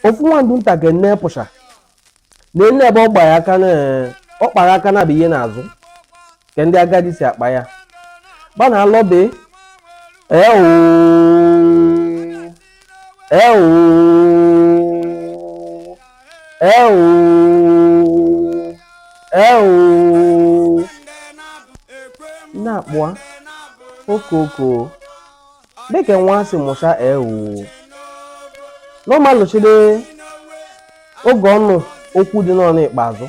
ofu nwandu nta ke nne pụsha na ene ebe ọ kpara aka na bụ ihe n'azụ ke ndị agadi si akpa ya ba na alọbe na-akpụa okoko dịka nwa si mụcha n'ọmalụchide oge ọnụ okwu dị n'ọnụ ikpeazụ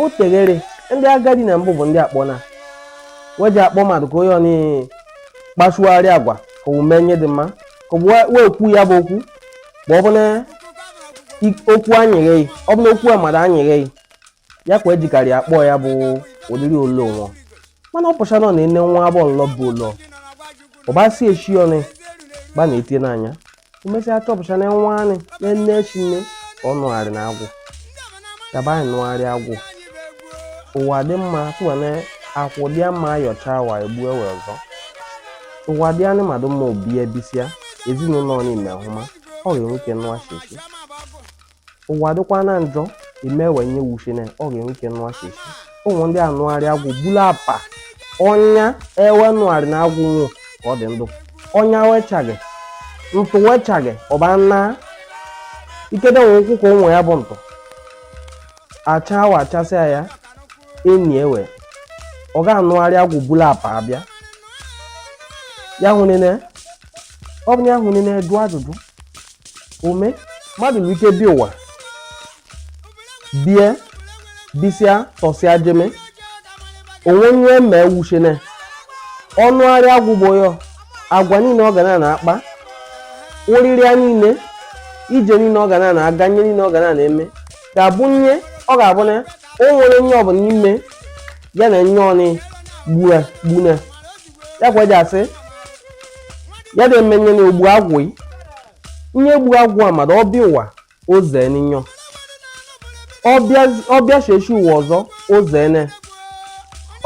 o teghere ndị agadi na mbụ bụ ndị akpọna weji akpọ mmadụ ka onye ọnị kpasugharị agwa ka omume nye dị mma ka wee kwu ya bụ okwu ma ọ bụ na okwu anyịghị ọ bụ na okwu amada anyịghị ya kwa ejikarị akpọ ya bụ ụdịrị ole onwe mana ọ pụcha nọ na ene nwa abụọ nlọ bụ ụlọ ọbasi echi ọnị gba na-etie n'anya umesịa chọpụcha na nwa anyị na nne echi nne ka ọ nụgharị na agwụ taba anyị nụgharị agwụ ụwa dị mma tụwana akwụ dị mma ayọcha awa egbu ewe ọzọ ụwa dị anyị madụ mma obi ebisia ezinụlọ n'ime ahụma ọ ga-enwe ike nụa sheshi ụwa dịkwa na njọ imewenye wuchene ọ ga-enwe ike nụa sheshi ụmụ ndị anụgharị agwụ bulu apa ọnya ewe nụgharị na agwụ nwụ ka ọ dị ndụ ọnya wechaghị ntụ wechaghị ọba nna ikede nwe ụkwụ ka ụmụ ya bụ ntụ acha awa achasịa ya enyi ewe ọ ga-anụgharị agwụ bulu apa abịa ya hụ nene ọ bụ ya hụ nene jụọ ajụjụ ome mmadụ nwere ike bi ụwa bie bisịa tọsịa jeme onwe nye ma ewuchene ọnụgharị agwụ bụ ya agwa niile ọ ga na-akpa ụrịrịa niile ije niile ọ ga na-aga nye niile ọ ga na-eme ga-abụ nye ọ ga-abụ na o nwere nye ọbụla n'ime ya na nye ọnị gbune ya kweji asị ya na-eme nye na ogbu agwụ nye gbu agwụ amada ọbịa ụwa oze n'inyo ọbịa sheshi ụwa ọzọ ozene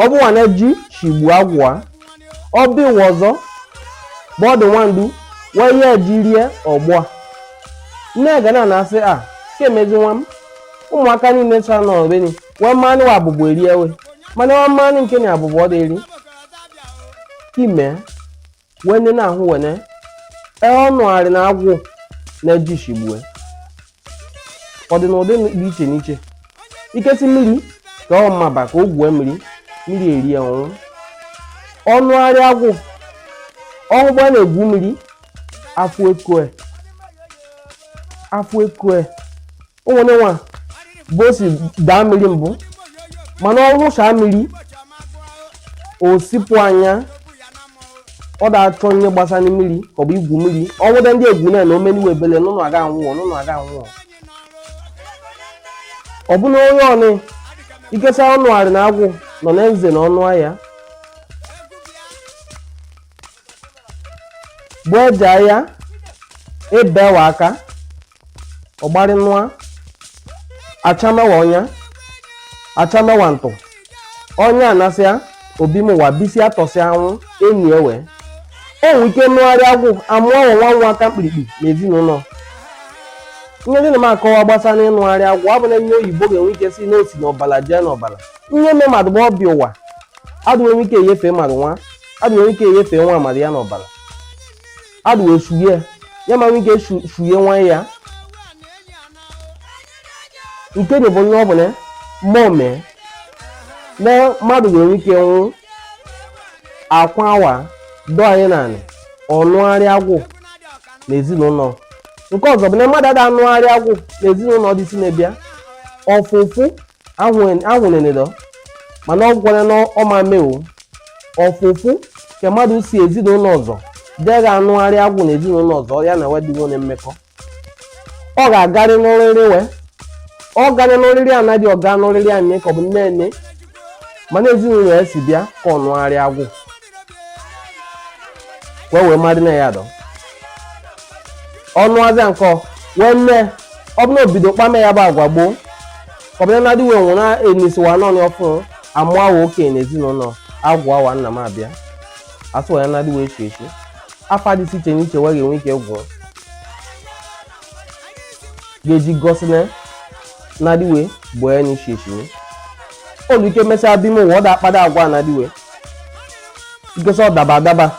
ọ bụwa na ji shigbu agwụ a ọbịa ụwa ọzọ bụ ọdụ nwandu wee ya ji rie ọgbọ nne ga na-asị a ka emezi nwa m ụmụaka niile chara na ọbeni wee mmanụ wa abụbụ eriewe mana nwa mmanụ nke na abụbụ ọ dị eri ime wee ndị na-ahụ wene ọnụgharị na agwụ na-eji shigbue ọ dị n'ụdị dị iche n'iche ikesi mmiri ka ọ maba ka o gwue mmiri erie ọnwụ ọnụgharị agwụ ọhụgbọ na-egwu mmiri afụ ekoe ụmụnne nwa bụ o si daa mmiri mbụ mana ọ hụchaa mmiri o sipụ anya ọ da-achọ nye gbasara mmiri ka ọ bụ igwu mmiri ọnwụde ndị egwu na omeniwe ebele nụnụ aga anwụọ ọ bụ na onye ọnị ikesa ọnụgharị na agwụ nọ na nze na ọnụ ahịa bụ eji ahịa ebewa aka ọgbarị nụa achamewa ọnya achamewa ntụ ọnya anasịa obi mụwa bisi atọsịa anwụ enyi ewe enwe ike nụgharị agwụ amụọ nwa aka mkpirikpi n'ezinụlọ ihe ndị na m akọwa gbasara na ịnụgharị agwụ ọ bụ na nye oyibo ga-enwe ike si n'osi n'ọbala jee n'ọbala ihe me mmadụ bụ ọbịa ụwa adụnwe ike enyefe mmadụ nwa adụnwe ike enyefe nwa mmadụ ya n'ọbala adụwe shuye ya ma nwe ike shuye nwa ya nke dị bụ nye ọ bụ na mmụọ mee na mmadụ ga-enwe ike nwụ akwa awa dọ anyị naanị ọnụgharị agwụ n'ezinụlọ nke ọzọ bụ na mmadụ ada anụgharị agwụ n'ezinụlọ dị si na-ebịa ọfụfụ ahụnenedo mana ọ gwara na ọma mewo ọfụfụ ka mmadụ si ezinụlọ ọzọ dee ga-anụgharị agwụ n'ezinụlọ ọzọ ya na wedịwo na mmekọ ọ ga-agarị n'oriri ọ ganye n'oriri anaghị ọga n'oriri anyị ka ọ bụ nne mana ezinụlọ ya si bịa ka ọnụgharị agwụ wee mmadụ na ya dọ ọnụ azịa nke wee nne ọ bụ na obido kpame ya bụ agwa gboo ka ọ bụ na adịwe nwụ na enisiwa nọọnị ọfụrụ amụ awa okenye n'ezinụlọ agwụ awa nna m abịa asụ ya na adịwe echi afa dị iche n'iche wee ga-enwe ike gwụ geji gosine na diwe bụ enyi sheshini olu ike mecha bi mu wo da pada agwa na diwe ike so daba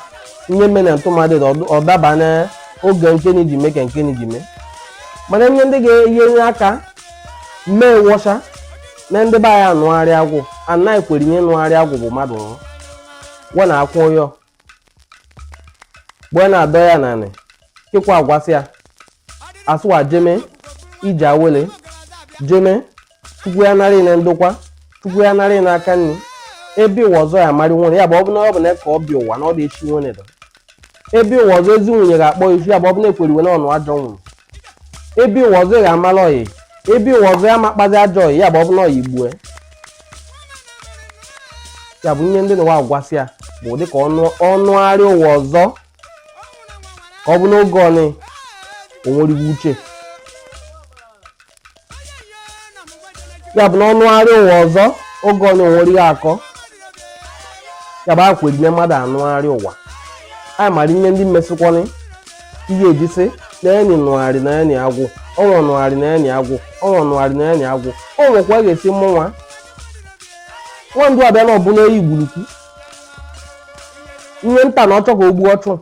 nye mena ntụmadị ọdaba na oge nke ni ji me ke nke ni ji me mana nye ndị ga-enye aka mee wọcha na ndị ba ya anụgharị agwụ anaghị kwere nye nụgharị agwụ bụ mmadụ nwụrụ gwa na akwụ yo gbe na adọ ya nanị kekwa agwasị ya asụwa jeme ije awele jeme chukwu ya narị na ndokwa chukwu ya narị n'aka nni ebe ụwa ọzọ ya marị nwere ya bụ ọ bụ na ka ọ bịa ụwa na ọ dị echi nwere dọ ebe ụwa ọzọ ezi nwunye ga-akpọ isu ya bụ ọ bụ na ekweriwe n'ọnụ ajọ nwụrụ ebe ụwa ọzọ ga-amala ọyị ebe ụwa ọzọ ya makpazi ajọ ọyị ya bụ ọ bụ na ọyị gbue ya bụ nye ndị na ụwa agwasị ya bụ dịka ọnụgharị ụwa ọzọ ka ọ bụ n'oge ọnị onweriwe uche ya bụ na ọnụgharị ụwa ọzọ oge ọnị onweriwe akọ ya bụ akwere ime mmadụ anụgharị ụwa anyị mara ihe ndị mmesịkwanị ihe ejisi na enyi nụgharị na enyi agwụ ọnwa nụgharị na enyi agwụ ọnwa nụgharị na enyi agwụ o nwekwa ga-esi mụ nwa ndụ abịa na ọbụla eyi gburukwu ihe nta na ọchọ ka ogbu ọchụ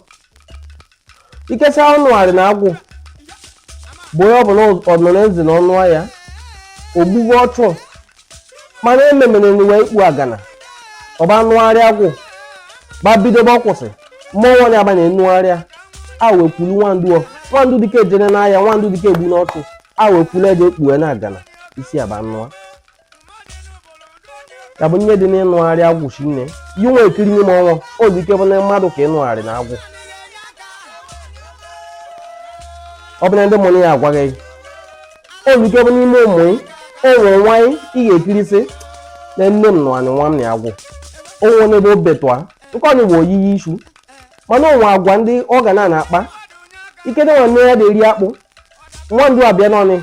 ikesa ọnụgharị na agwụ bụ onye ọbụla ọdịnala eze na ọnụ ya ogbugbo ọchụ mana ememere nwe ikpu agana ọba nụgharị agwụ ba bidobe ọkwụsị mmụọ onye aba na-enugharịa awekwulu nwandụ dike ejene n'ahịa nwandụ dike egbu n'ọchụ awekwulu eje ekpughe na agana isi aba nnụa ya bụ nye dị n'ịnụgharị agwụ chi nne yi nwe ekiri n'ime ọnwa oge ike bụ na mmadụ ka ịnụgharị na agwụ ọ bụ na ndị mụrụ ya agwaghị oge ike bụ n'ime ụmụ o nwere nwanyị ị ga-ekirisi na nne m nụanị nwa m na agwụ onwe n'ebe o betụa nke ọ bụ oyiyi isu mana onwe agwa ndị ọ ga na-akpa ikede nwanne ya na-eri akpụ nwandụ abịa n'ọnị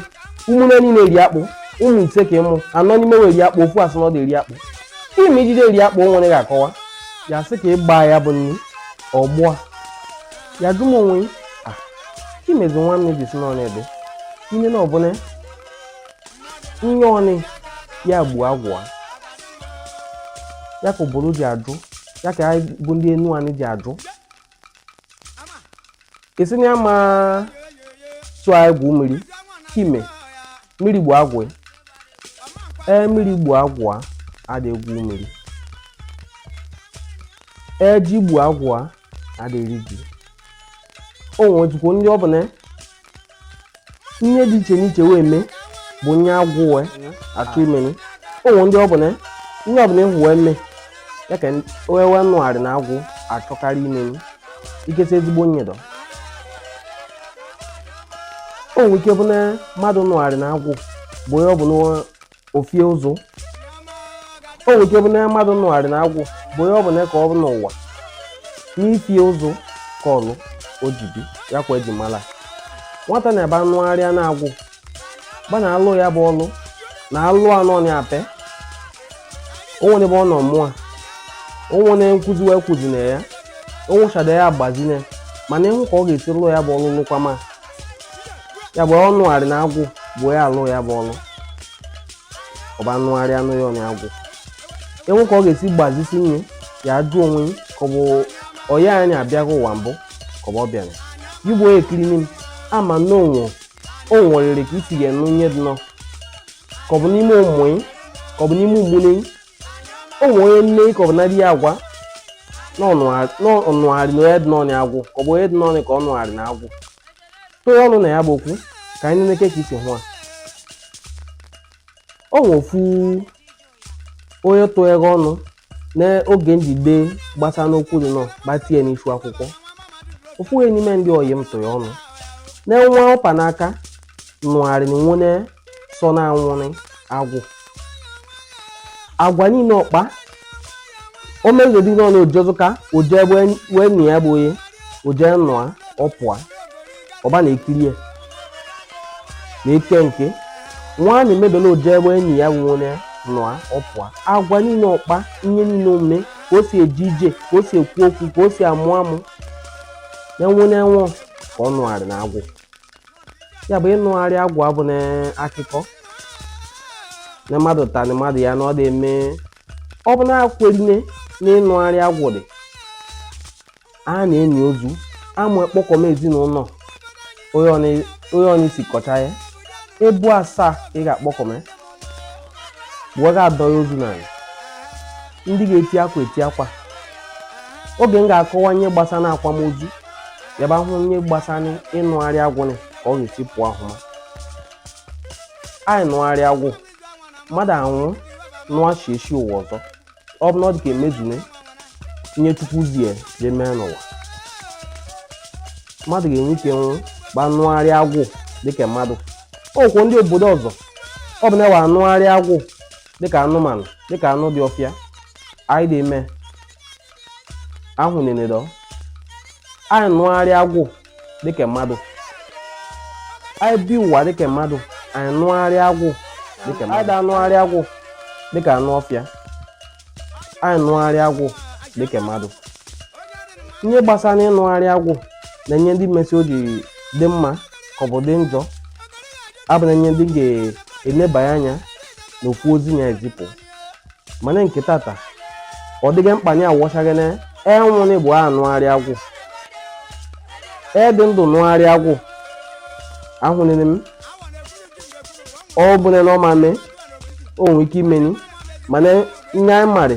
ụmụnne niile eri akpụ ụmụ ise ka ịmụ anọ n'ime weri akpụ ofu asị na ọ dị eri akpụ ime ijide eri akpụ nwere ga-akọwa ya sị ka ịgba ya bụ nri ọgbụa ya dum onwe imezi nwanne ji si n'ọnụ ebe ine na ọbụla nye ọnị ya gbuo agwụa ya ka obodo ji ajụ ya ka anyị bụ ndị Enuani ji ajụ esi na ya ma tụọ anyị gwu mmiri ime mmiri gbuo agwụ mmiri gbuo agwụ adị egwu mmiri ji gbuo agwụ adịghị ji o nwere jikwa ndị ọ bụ na ihe dị iche n'iche wee mee bụ nye agwụ wee achọ imeni o nwere ndị ọ bụ na ihe ọ bụ na ịhụ wee mee ya ka wee nụgharị na agwụ achọkarị imeni ikesa ezigbo nyedo o nwere ike bụ na mmadụ nụgharị na agwụ bụ onye ọ bụ na ofie ụzụ o nwere ike bụ na mmadụ nụgharị na agwụ bụ onye ọ bụ na ka ọ bụ n'ụwa n'ifie ụzụ ka ọlụ ojibi ya kwa eji mala nwata na-ebe anụgharịa na agwụ gba na alụ ya bụ ọlụ na alụ anọ na ape o nwere ebe ọ nọ mmụọ o nwere nkuzi wee kuzi na ya o nwechada ya agbazine mana ịhụ ka ọ ga-esi lụ ya bụ ọlụ lụkwama ya bụ ọnụgharị na agwụ bụ ya alụ ya bụ ọlụ ọba anụgharị anụ ya na agwụ ịhụ ka ọ ga-esi gbazisi nne ya jụ onwe ka ọ bụ ọya anyị abịaghị ụwa mbụ ka ọ bịara igbo ekiri n'im ama na o nwerere ka isi ga-enu nye dị nọ ka ọ bụ n'ime ụmụ ka ọ bụ n'ime ugbune o nwere onye nne ka ọ bụ na di ya agwa na ọnụgharị na onye dị n'ọnị agwụ ka ọ bụ onye dị n'ọnị ka ọ nụgharị na agwụ tụọ ọnụ na ya bụ okwu ka anyị neneke ka isi hụ o nwe ofu onye tụghere ọnụ n'oge njide gbasara n'okwu dị nọ gbatie n'isu akwụkwọ ofu onye n'ime ndị oyi m tụrụ ọnụ na-enwe ọpa n'aka nụgharị na nwone sọ na anwụrị agwụ agwa niile ọkpa o mezodi n'ọnụ ojezuka oje ebe wee nna ya bụ onye oje nnụa ọpụa ọba na-ekiri ya na-eke nke nwa na-emebela oje ebe enyi ya nwere nụa ọpụa agwa niile ọkpa ihe niile omume ka o si eje ije ka o si ekwu okwu ka o si amụ amụ na-enwe na-enwe ka ọ nụgharị na agwụ ya bụ ịnụgharị agwụ abụ na akụkọ na mmadụ tani mmadụ ya na ọ dị-eme ọ bụ na-akwerine na ịnụgharị agwụ dị a na-enyi ozu amụ ekpọkọm ezinụlọ onye ọnị si kọcha ya ebu 7 ị ga-akpọkọm wee ga-adọ ya ozu n'ala ndị ga-eti akwa eti akwa. Oge m ga-akọwa ihe gbasara akwamozu yaba hụ ihe gbasara ịnụgharị agwụ ka ọ ga-esi pụọ ahụma. Anyị nụgharị agwụ mmadụ anwụ nụọ chiechi ụwa ọzọ ọ bụ na ọ dị ka emezune nye Chukwu zie je mee n'ụwa. Mmadụ ga-enwe ike nwụ gba nụgharị agwụ dịka mmadụ. Okwu ndị obodo ọzọ ọ bụ na ewe anụgharị agwụ dịka anụmanụ dịka anụ dị ọfịa anyị dị-eme ahụ nenedo. Anyị nụgharị agwụ dịka mmadụ anyị bi ụwa dịka mmadụ anyị nụgharị agwụ dịka mmadụ. Anyị da-anụgharị agwụ dịka anụ ọfịa anyị nụgharị agwụ dịka mmadụ. Ihe gbasara ịnụgharị agwụ na nye ndị mmesi o ji dị mma ka ọ bụ dị njọ abụ na nye ndị ga-enebanye anya n'okwu ozi ya ezipụ. Mana nke tata ọ dịghị mkpa nye awọchaghị na enwụna Igbo a nụgharị agwụ dị ndụ nụgharị agwụ ahụnene m ọ bụla na ọma mee o nwere ike imeni mana nye anyị marị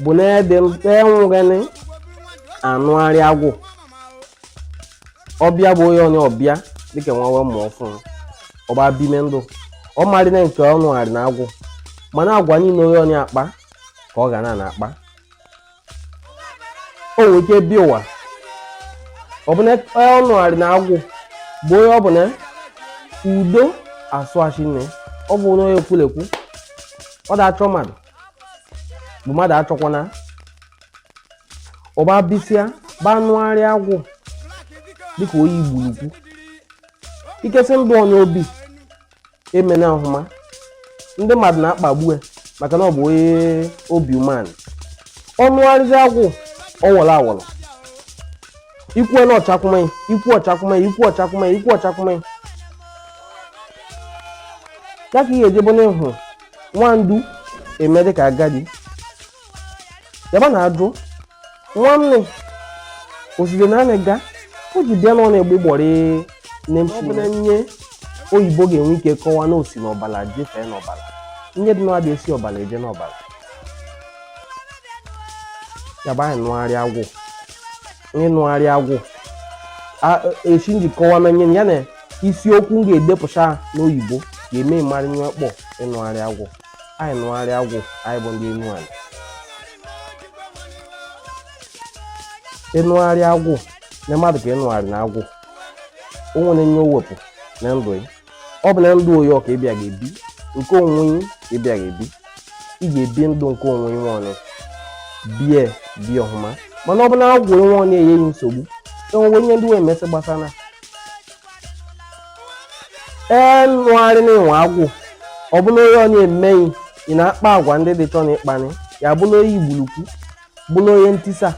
bụ na enwụghị anụgharị agwụ ọbịa bụ onye onye ọbịa dịka nwa wee mụọ ọfụrụ ọba bime ndụ ọ marị na nke ọ nụgharị na agwụ mana agwa niile onye onye akpa ka ọ ga na-akpa. O nwere ike bi ụwa ọ bụ na ọ nụgharị na agwụ bụ onye ọ bụ na udo asụ achị nne ọ bụ na onye ekwulekwu ọ da-achọ mmadụ bụ mmadụ achọkwana ọba bisịa ba nụgharị agwụ dịka oyi igburukwu ikesi ndụ onye obi emena ọhụma. Ndị mmadụ na-akpagbu maka na ọ bụ onye obi umeanị. Ọnụgharịzi agwụ ọwọrọ awọrọ ikwu na ọchakwụmanya ikwu ọchakwụmanya ikwu ọchakwụmanya ikwu ọchakwụmanya ya ka ihe ejebe n'ịhụ nwandu eme dịka agadi yaba na-ajụ nwanne oside na anị ga o ji bịa n'ọnụ egbe gbọrị na nye oyibo ga-enwe ike kọwa na osi n'ọbala jefee n'ọbala nye dị n'adị esi ọbala eje n'ọbala. Yaba anyị nụgharị agwụ ịnụgharị agwụ echi njikọwa na nye ya na isiokwu m ga-edepụcha n'oyibo ga-eme mmarị nye ọkpọ ịnụgharị agwụ. Anyị nụgharị agwụ anyị bụ ndị Ịnụalị. Ịnụgharị agwụ na mmadụ ka ịnụgharị na agwụ o nwere nye owepụ na ndụ ya. Ọ bụ na ndụ oyi ọka ịbịa ga-ebi nke onwe ka ịbịa ga-ebi ị ga-ebi ndụ nke onwe nwaonye bie ọhụma. Mana ọ bụ na agwụ nwaonye enye ya nsogbu enwewe nye ndị wee mesị gbasara nụgharị na ịnwe agwụ ọ bụ na onye onye emeghị ị na-akpa agwa ndị dị chọ na ịkpani ya bụ na onye igburukwu bụ na onye ntisa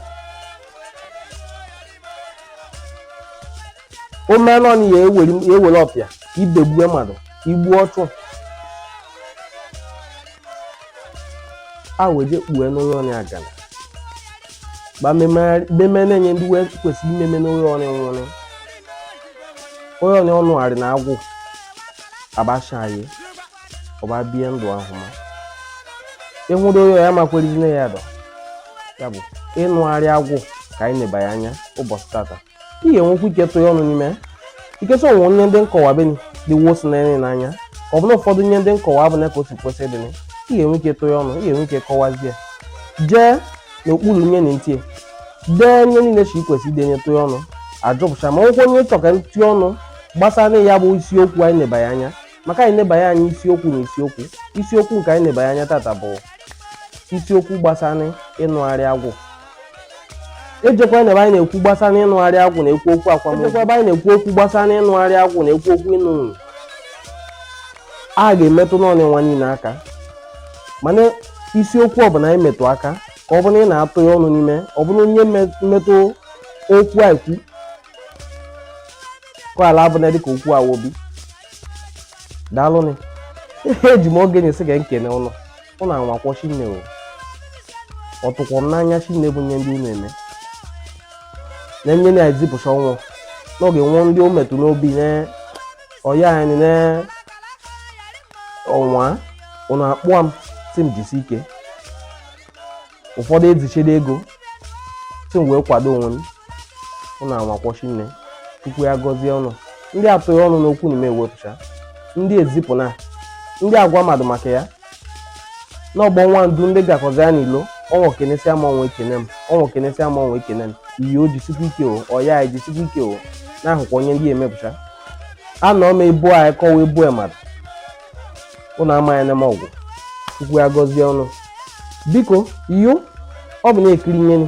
o mee nọnụ ya ewere ọpịa ibegbue mmadụ igbu ọchụ a weje kpue n'onye onye agala gba meme na-enye ndị wee kwesịrị imeme n'onye onye nwụrụ onye onye ọnụgharị na agwụ abachaghị ọba bie ndụ ahụma. Ịhụrụ onye ya makwerizi na ya dọ ya bụ ịnụgharị agwụ ka anyị nebanye anya ụbọchị tata. Ị ga-enwekwa ike tụọ ọnụ n'ime ikesa onwe nye ndị nkọwa beni dị wosi n'anya ọ bụ na ụfọdụ nye ndị nkọwa bụ na ka o si kwesị dị ị ga-enwe ike tụọ ọnụ ị ga-enwe ike kọwazie jee n'okpuru nye na ntie dee nye niile chi ikwesị idenye tụọ ọnụ ajụpụcha ma nwekwa onye chọka tụọ ọnụ gbasara ya bụ isiokwu anyị nebanye anya maka anyị nebanye anya isiokwu na isiokwu nke anyị nebanye anya tata bụ isiokwu gbasara ịnụgharị agwụ. Ejekwa ebe anyị na-ekwu gbasara ịnụgharị agwụ na-ekwu okwu akwamozu. Ejekwa ebe anyị na-ekwu okwu gbasara ịnụgharị agwụ na-ekwu okwu ịnụ nwunye a ga-emetụ n'ọnụ nwa niile aka mana isiokwu ọbụla anyị metụ aka ka ọ bụ na ị na-atụ ya ọnụ n'ime ọ bụrụ onye mmetụ okwu ekwu ka ala abụna dịka okwu awobi daalụnị eji m oge nyesi ga nkene ụnụ anwakwọ Chinne o ọtụkwọ m n'anya Chinne bụ nye ndị unu eme na nye na-ezipụcha ọnwụ n'oge nwụọ ndị o metụ n'obi na ọya anyị na ọnwa ụnụ akpụa m si m jisi ike ụfọdụ ezichede ego si m wee kwado onwe m ụnụ anwakwọ Chinne Chukwu ya gọzie ọnụ ndị atụghị ọnụ n'okwu n'ime ewepụcha ndị ezipụ na ndị agwa mmadụ maka ya n'ọgbọ nwa ndu ndị gakọzi ya n'ilo ọnwụ kenesi ama ọnwa ekene m ọnwụ kenesi ama ọnwa ekene m iyi o jisikwa ike o ọya anyị jisikwa ike o na-ahụkwa onye ndị emepụcha anọ m ebu anyị kọwa ebu mmadụ ụnụ amaghị na m ọgwụ Chukwu ya gọzie ọnụ biko iyo ọ bụ na-ekiri nyeni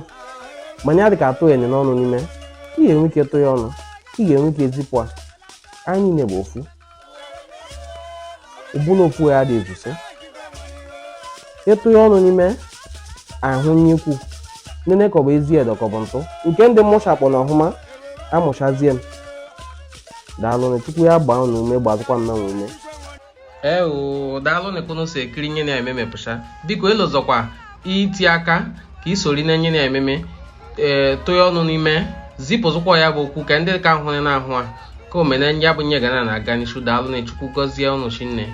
manya ya dịka atụ ene n'ọnụ n'ime ị ga-enwe ike tụ ya ọnụ ị ga-enwe ike ezipụ a anyị niile bụ ofu ụbụla ofu ya dị ezuse ịtụ ya ọnụ n'ime ahụ nyekwu nene ka ọ bụ ezi edo ka ọ bụ ntụ nke ndị mụchapụ na ọhụma amụchazie m daalụ Chukwu ya gbaa unu ume gbazụkwa m na ume daalụ na ekono si ekiri nye na ememe pụcha biko elozọkwa iti aka ka isori na nye na ememe tụ ya ọnụ n'ime zipụzụkwa ya bụ okwu ka ndị ka hụrụ na ahụ a ka omena ya bụ nye ga na-aga n'ishu daalụ na Chukwu gọzie unu Chinne